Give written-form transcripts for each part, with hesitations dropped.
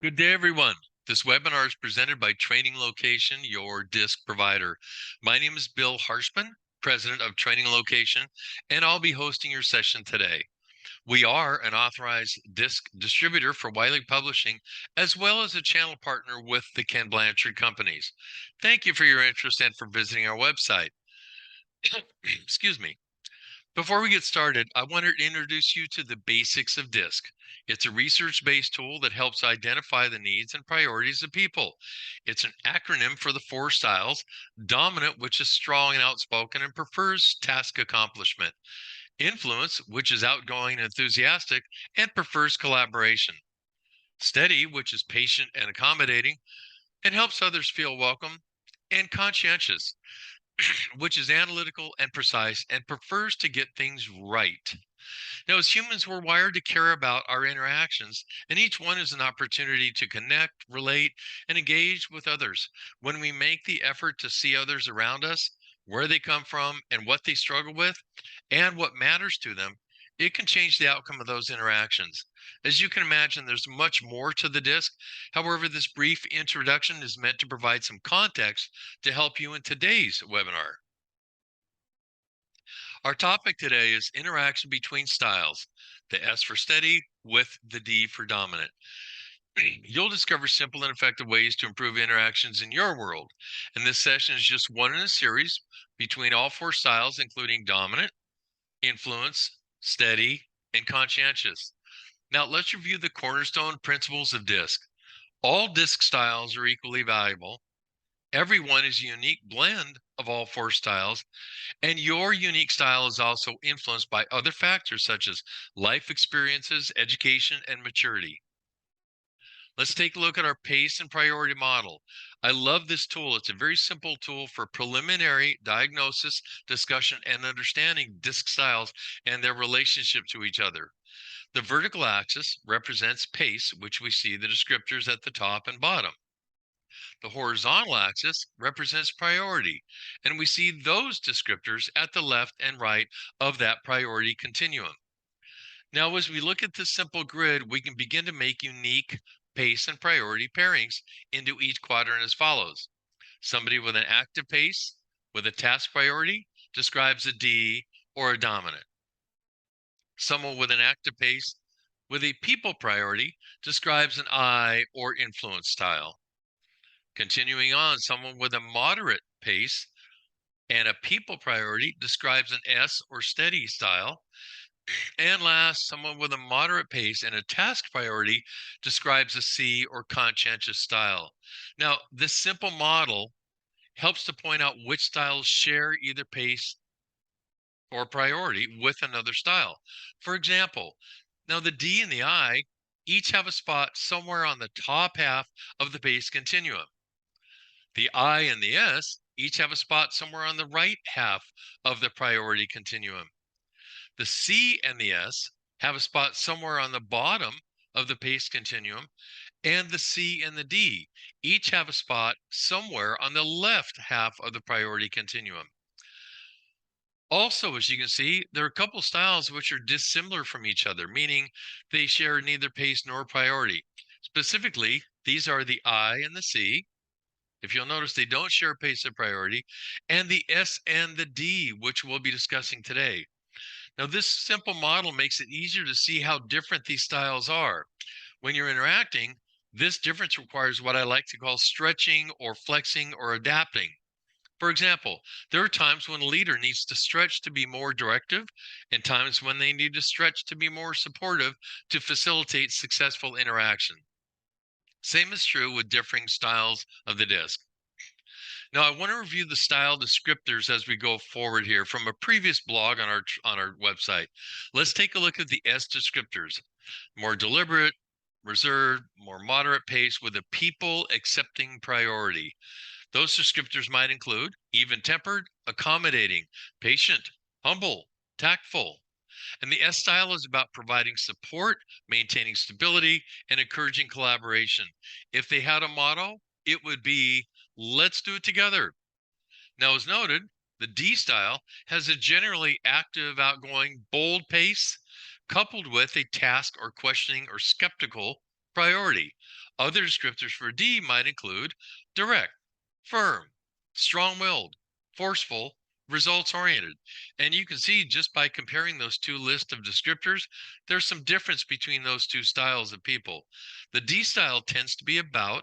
Good day, everyone. This webinar is presented by Training Location, your DiSC provider. My name is Bill Harshman, President of Training Location, and I'll be hosting your session today. We are an authorized DiSC distributor for Wiley Publishing, as well as a channel partner with the Ken Blanchard Companies. Thank you for your interest and for visiting our website. Excuse me. Before we get started, I wanted to introduce you to the basics of DiSC. It's a research-based tool that helps identify the needs and priorities of people. It's an acronym for the 4 styles: dominant, which is strong and outspoken and prefers task accomplishment; influence, which is outgoing and enthusiastic and prefers collaboration; steady, which is patient and accommodating and helps others feel welcome; and conscientious, which is analytical and precise and prefers to get things right. Now, as humans, we're wired to care about our interactions, and each one is an opportunity to connect, relate, and engage with others. When we make the effort to see others around us, where they come from, and what they struggle with, and what matters to them, it can change the outcome of those interactions. As you can imagine, there's much more to the DiSC. However, this brief introduction is meant to provide some context to help you in today's webinar. Our topic today is interaction between styles, the S for steady with the D for dominant. You'll discover simple and effective ways to improve interactions in your world. And this session is just one in a series between all 4 styles, including dominant, influence, steady, and conscientious. Now let's review the cornerstone principles of DiSC. All DiSC styles are equally valuable. Every one is a unique blend of all 4 styles, and your unique style is also influenced by other factors such as life experiences, education, and maturity. Let's take a look at our pace and priority model. I love this tool. It's a very simple tool for preliminary diagnosis, discussion, and understanding DiSC styles and their relationship to each other. The vertical axis represents pace, which we see the descriptors at the top and bottom. The horizontal axis represents priority, and we see those descriptors at the left and right of that priority continuum. Now, as we look at this simple grid, we can begin to make unique pace and priority pairings into each quadrant as follows. Somebody with an active pace with a task priority describes a D or a dominant. Someone with an active pace with a people priority describes an I or influence style. Continuing on, someone with a moderate pace and a people priority describes an S or steady style. And last, someone with a moderate pace and a task priority describes a C or conscientious style. Now, this simple model helps to point out which styles share either pace or priority with another style. For example, now the D and the I each have a spot somewhere on the top half of the pace continuum. The I and the S each have a spot somewhere on the right half of the priority continuum. The C and the S have a spot somewhere on the bottom of the pace continuum, and the C and the D each have a spot somewhere on the left half of the priority continuum. Also, as you can see, there are a couple styles which are dissimilar from each other, meaning they share neither pace nor priority. Specifically, these are the I and the C. If you'll notice, they don't share pace or priority, and the S and the D, which we'll be discussing today. Now, this simple model makes it easier to see how different these styles are. When you're interacting, this difference requires what I like to call stretching or flexing or adapting. For example, there are times when a leader needs to stretch to be more directive and times when they need to stretch to be more supportive to facilitate successful interaction. Same is true with differing styles of the DiSC. Now, I want to review the style descriptors as we go forward here from a previous blog on our website. Let's take a look at the S descriptors. More deliberate, reserved, more moderate pace with a people accepting priority. Those descriptors might include even-tempered, accommodating, patient, humble, tactful. And the S style is about providing support, maintaining stability, and encouraging collaboration. If they had a motto, it would be, let's do it together. Now, as noted, the D style has a generally active, outgoing, bold pace, coupled with a task or questioning or skeptical priority. Other descriptors for D might include direct, firm, strong-willed, forceful, results-oriented. And you can see just by comparing those two lists of descriptors, there's some difference between those two styles of people. The D style tends to be about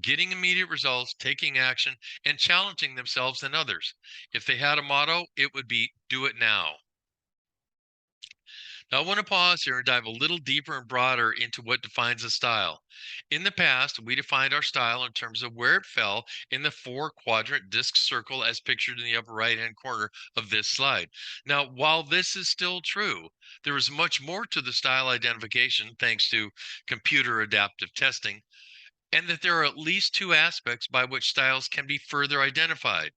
getting immediate results, taking action, and challenging themselves and others. If they had a motto, it would be do it now. Now, I want to pause here and dive a little deeper and broader into what defines a style. In the past, we defined our style in terms of where it fell in the four-quadrant disc circle as pictured in the upper right-hand corner of this slide. Now, while this is still true, there is much more to the style identification thanks to computer adaptive testing, and that there are at least two aspects by which styles can be further identified.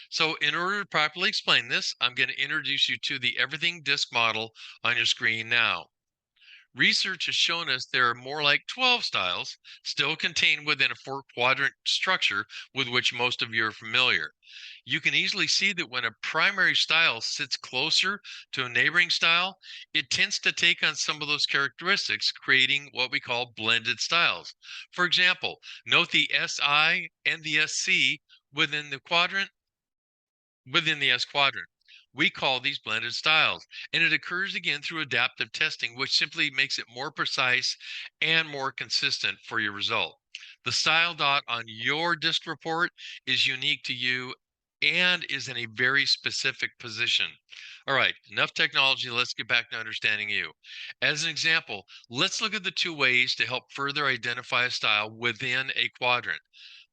So in order to properly explain this, I'm going to introduce you to the everything disc model on your screen now. Research has shown us there are more like 12 styles still contained within a four-quadrant structure with which most of you are familiar. You can easily see that when a primary style sits closer to a neighboring style, it tends to take on some of those characteristics, creating what we call blended styles. For example, note the SI and the SC within the S quadrant. We call these blended styles, and it occurs again through adaptive testing, which simply makes it more precise and more consistent for your result. The style dot on your disc report is unique to you and is in a very specific position. All right, enough technology. Let's get back to understanding you. As an example, let's look at the two ways to help further identify a style within a quadrant.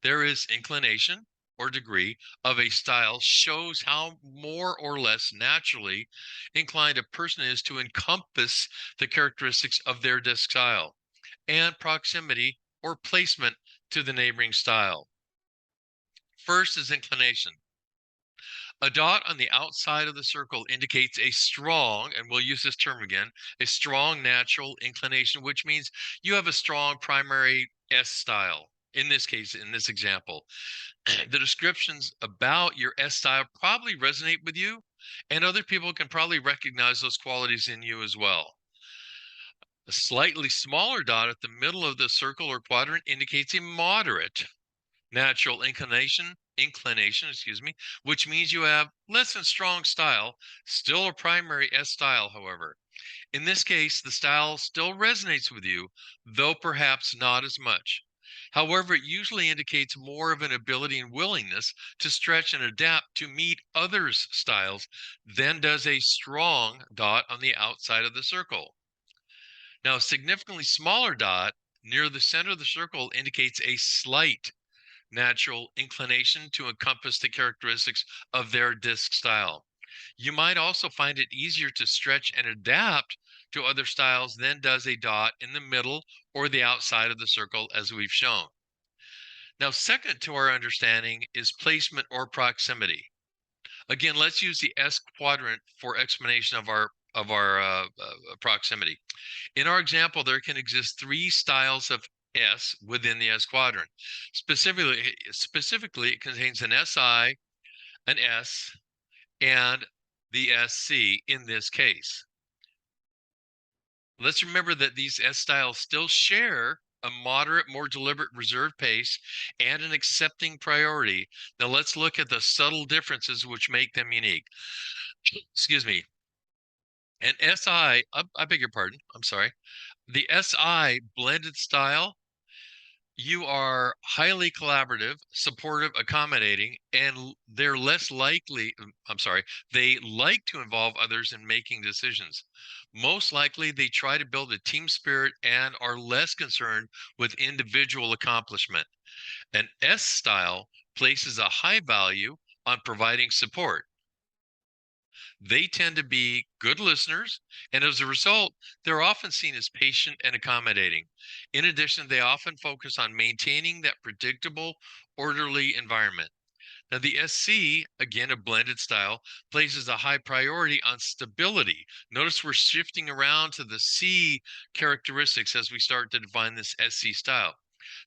There is inclination or degree of a style shows how more or less naturally inclined a person is to encompass the characteristics of their disc style, and proximity or placement to the neighboring style. First is inclination. A dot on the outside of the circle indicates a strong, and we'll use this term again, a strong natural inclination, which means you have a strong primary S style. In this case, in this example, the descriptions about your S style probably resonate with you, and other people can probably recognize those qualities in you as well. A slightly smaller dot at the middle of the circle or quadrant indicates a moderate natural inclination, excuse me, which means you have less than strong style, still a primary S style, however. In this case, the style still resonates with you, though perhaps not as much. However, it usually indicates more of an ability and willingness to stretch and adapt to meet others' styles than does a strong dot on the outside of the circle. Now, a significantly smaller dot near the center of the circle indicates a slight natural inclination to encompass the characteristics of their disc style. You might also find it easier to stretch and adapt to other styles than does a dot in the middle or the outside of the circle, as we've shown. Now, second to our understanding is placement or proximity. Again, let's use the S quadrant for explanation of our proximity. In our example, there can exist three styles of S within the S quadrant. Specifically, it contains an SI, an S, and the SC in this case. Let's remember that these S styles still share a moderate, more deliberate reserved pace and an accepting priority. Now let's look at the subtle differences which make them unique. Excuse me. And SI, I beg your pardon, I'm sorry. The SI blended style, you are highly collaborative, supportive, accommodating, and they're less likely, they like to involve others in making decisions. Most likely, they try to build a team spirit and are less concerned with individual accomplishment. An S style places a high value on providing support. They tend to be good listeners, and as a result, they're often seen as patient and accommodating. In addition, they often focus on maintaining that predictable, orderly environment. Now, the SC, again, a blended style, places a high priority on stability. Notice we're shifting around to the C characteristics as we start to define this SC style.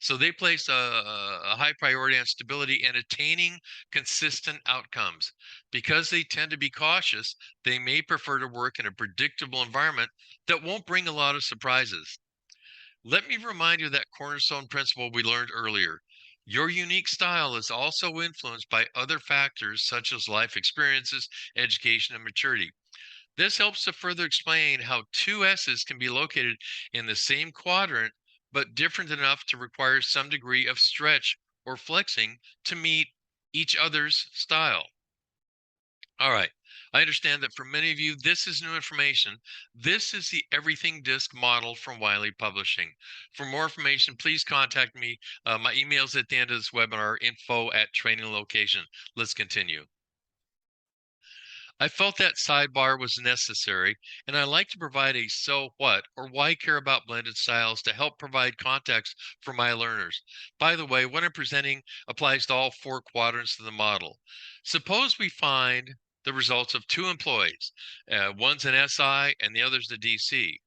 So they place a high priority on stability and attaining consistent outcomes. Because they tend to be cautious, they may prefer to work in a predictable environment that won't bring a lot of surprises. Let me remind you of that cornerstone principle we learned earlier. Your unique style is also influenced by other factors such as life experiences, education, and maturity. This helps to further explain how two S's can be located in the same quadrant, but different enough to require some degree of stretch or flexing to meet each other's style. All right. I understand that for many of you, this is new information. This is the Everything Disc model from Wiley Publishing. For more information, please contact me. My email's at the end of this webinar, info@training location. Let's continue. I felt that sidebar was necessary, and I like to provide a so what or why care about blended styles to help provide context for my learners. By the way, what I'm presenting applies to all four quadrants of the model. Suppose we find the results of two employees. One's an SI and the other's the DC,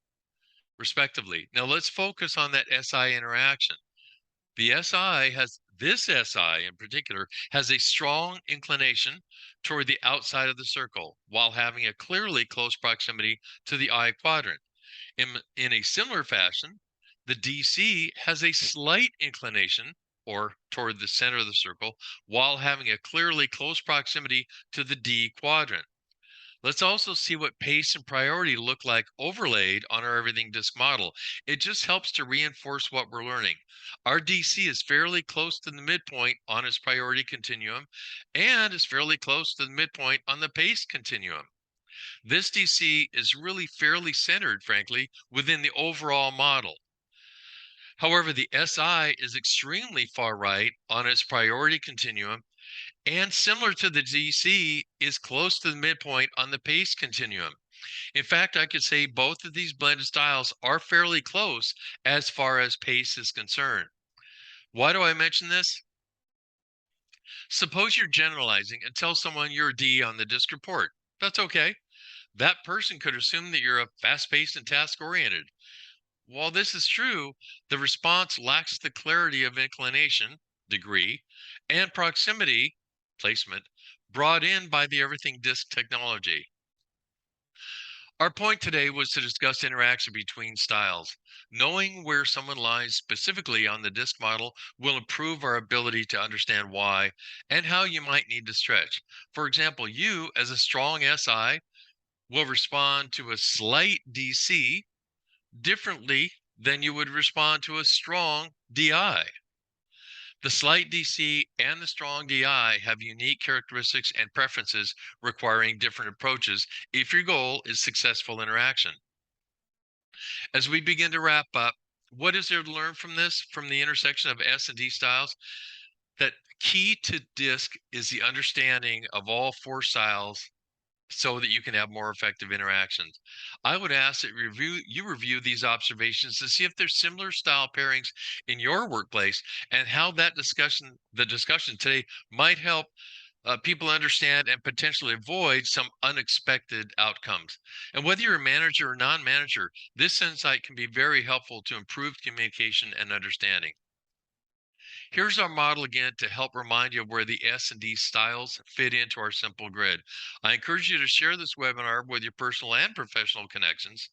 respectively. Now let's focus on that SI interaction. The SI has this SI in particular has a strong inclination toward the outside of the circle while having a clearly close proximity to the I quadrant. In a similar fashion, the DC has a slight inclination or toward the center of the circle while having a clearly close proximity to the D quadrant. Let's also see what pace and priority look like overlaid on our everything disk model. It just helps to reinforce what we're learning. Our DC is fairly close to the midpoint on its priority continuum and is fairly close to the midpoint on the pace continuum. This DC is really fairly centered, frankly, within the overall model. However, the SI is extremely far right on its priority continuum and similar to the DC is close to the midpoint on the pace continuum. In fact, I could say both of these blended styles are fairly close as far as pace is concerned. Why do I mention this? Suppose you're generalizing and tell someone you're a D on the disc report. That's okay. That person could assume that you're a fast-paced and task-oriented. While this is true, the response lacks the clarity of inclination, degree, and proximity, placement, brought in by the everything disk technology. Our point today was to discuss interaction between styles. Knowing where someone lies specifically on the disk model will improve our ability to understand why and how you might need to stretch. For example, you, as a strong SI, will respond to a slight DC differently than you would respond to a strong DI. The slight DC and the strong DI have unique characteristics and preferences requiring different approaches if your goal is successful interaction. As we begin to wrap up, what is there to learn from this, from the intersection of S and D styles? That key to DISC is the understanding of all four styles so that you can have more effective interactions. I would ask that you review these observations to see if there's similar style pairings in your workplace and how the discussion today might help people understand and potentially avoid some unexpected outcomes. And whether you're a manager or non-manager, this insight can be very helpful to improve communication and understanding. Here's our model again to help remind you of where the S and D styles fit into our simple grid. I encourage you to share this webinar with your personal and professional connections.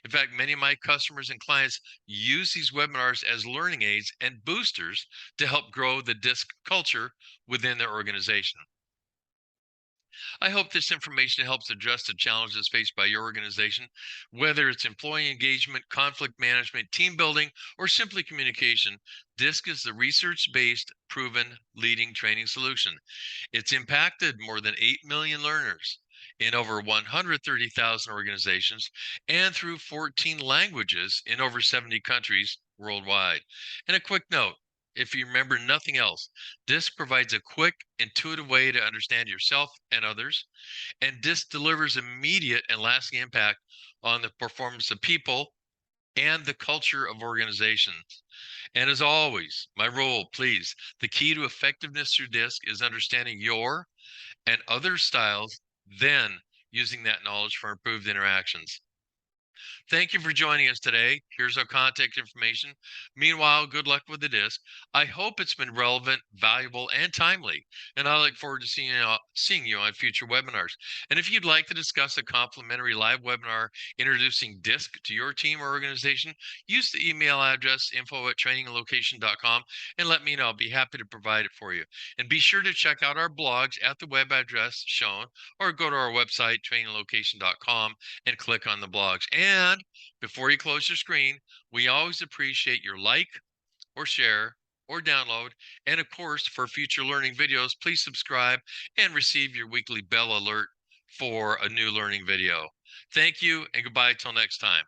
In fact, many of my customers and clients use these webinars as learning aids and boosters to help grow the DISC culture within their organization. I hope this information helps address the challenges faced by your organization, whether it's employee engagement, conflict management, team building, or simply communication. DISC is the research-based, proven leading training solution. It's impacted more than 8 million learners in over 130,000 organizations and through 14 languages in over 70 countries worldwide. And a quick note, if you remember nothing else, DISC provides a quick, intuitive way to understand yourself and others, and DISC delivers immediate and lasting impact on the performance of people and the culture of organizations. And as always, my role, please, the key to effectiveness through DISC is understanding your and other styles, then using that knowledge for improved interactions. Thank you for joining us today. Here's our contact information. Meanwhile, good luck with the disc. I hope it's been relevant, valuable, and timely. And I look forward to seeing you on future webinars. And if you'd like to discuss a complimentary live webinar introducing DiSC to your team or organization, use the email address info@traininglocation.com and let me know. I'll be happy to provide it for you. And be sure to check out our blogs at the web address shown or go to our website, traininglocation.com, and click on the blogs. And before you close your screen, we always appreciate your like or share or download. And of course, for future learning videos, please subscribe and receive your weekly bell alert for a new learning video. Thank you and goodbye till next time.